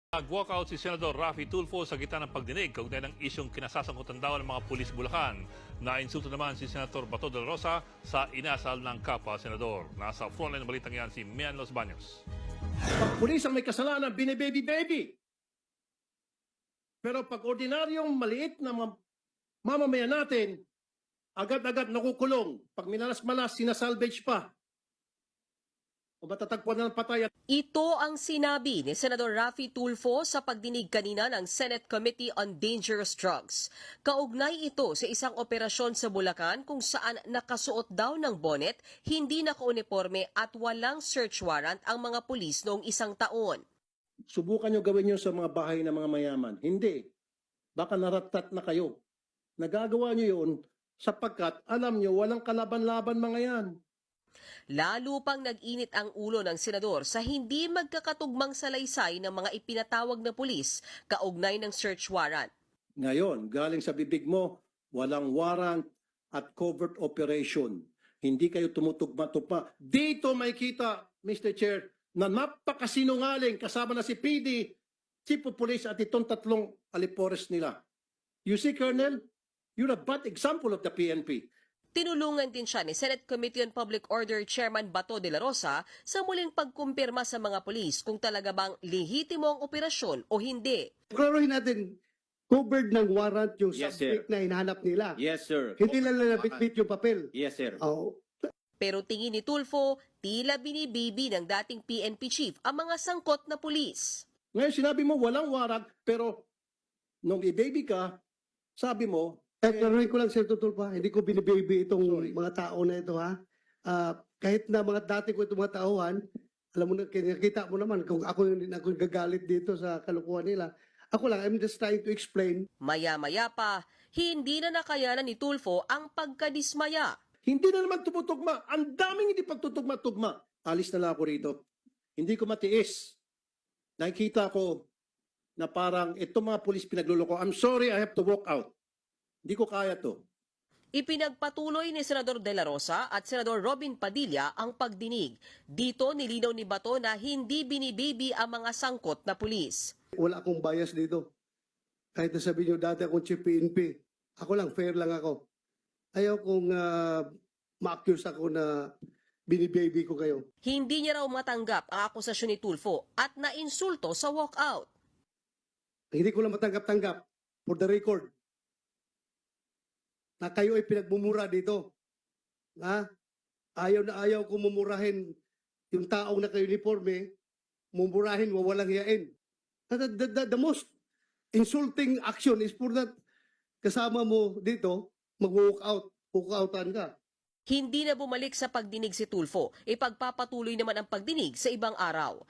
Nag-walkout si Senador Raffy Tulfo sa gitna ng pagdinig kaugnay ng isyong kinasasangkutan daw ng mga pulis Bulacan. Nainsulto naman si Senator Bato de la Rosa sa inasal ng kapwa senador. Nasa frontline ng balitang yan si Mian Los Baños. Pag pulis ang may kasalanan, binibaby-baby. Pero pag ordinaryong maliit na mamamayan natin, agad-agad nakukulong. Pag minalas-malas, sinasalvage pa. O matatagpuan na ng patay at Ito ang sinabi ni Senador Raffy Tulfo sa pagdinig kanina ng Senate Committee on Dangerous Drugs. Kaugnay ito sa isang operasyon sa Bulacan kung saan nakasuot daw ng bonnet, hindi nakauniforme at walang search warrant ang mga pulis noong isang taon. subukan nyo gawin nyo sa mga bahay ng mga mayaman. Hindi. Baka naratat na kayo. Nagagawa nyo yun sapagkat alam nyo walang kalaban-laban mga yan. Lalo pang nag-init ang ulo ng senador sa hindi magkakatugmang salaysay ng mga ipinatawag na pulis kaugnay ng search warrant. Ngayon, galing sa bibig mo, walang warrant at covert operation. Hindi kayo tumutugma-tugma. Dito may kita, Mr. Chair, na napakasinungaling kasama na si PD, Chief of Police at itong tatlong alipores nila. You see, Colonel, you're a bad example of the PNP. Tinulungan din siya ni Senate Committee on Public Order Chairman Bato de la Rosa sa muling pagkumpirma sa mga pulis kung talaga bang lehitimo ang operasyon o hindi. Klaruhin natin, covered ng warrant yung Yes, subject na hinahanap nila. Yes, sir. Hindi lang nabitbit yung papel. Yes, sir. Oh, Pero tingin ni Tulfo, tila binibibi ng dating PNP chief ang mga sangkot na pulis. Ngayon, sinabi mo walang warrant, pero nung i-baby ka, sabi mo, klaruhin ko lang, Sir Tutulpa, hindi ko binibaby itong mga tao na ito, ha? Kahit na mga dati ko itong mga tauhan, alam mo na, nakita mo naman kung ako yung gagalit dito sa kalukuhan nila. Ako lang, I'm just trying to explain. Maya-maya pa, hindi na nakayanan ni Tulfo ang pagkadismaya. hindi na naman tumutugma. Ang daming hindi pagtutugma-tugma. Alis na lang ako rito. Hindi ko matiis. Nakikita ko na parang itong mga pulis pinagluloko. I'm sorry, I have to walk out. Hindi ko kaya to. Ipinagpatuloy ni Senador De La Rosa at Senador Robin Padilla ang pagdinig. Dito nilinaw ni Bato na hindi binibibi ang mga sangkot na pulis. Wala akong bias dito. Kahit na sabihin nyo dati akong chief PNP, ako lang, fair lang ako. Ayaw kong ma-accuse ako na binibaby ko kayo. Hindi niya raw matanggap ang akusasyon ni Tulfo at nainsulto sa walkout. Hindi ko lang matanggap-tanggap, for the record, na kayo ay pinagmumura dito. Ha? Ayaw na ayaw ko mumurahin yung taong naka-uniforme, mumurahin, wawalang hiyain. The most insulting action is for that kasama mo dito, mag-walk out, walk-outan ka. Hindi na bumalik sa pagdinig si Tulfo, ipagpapatuloy naman ang pagdinig sa ibang araw.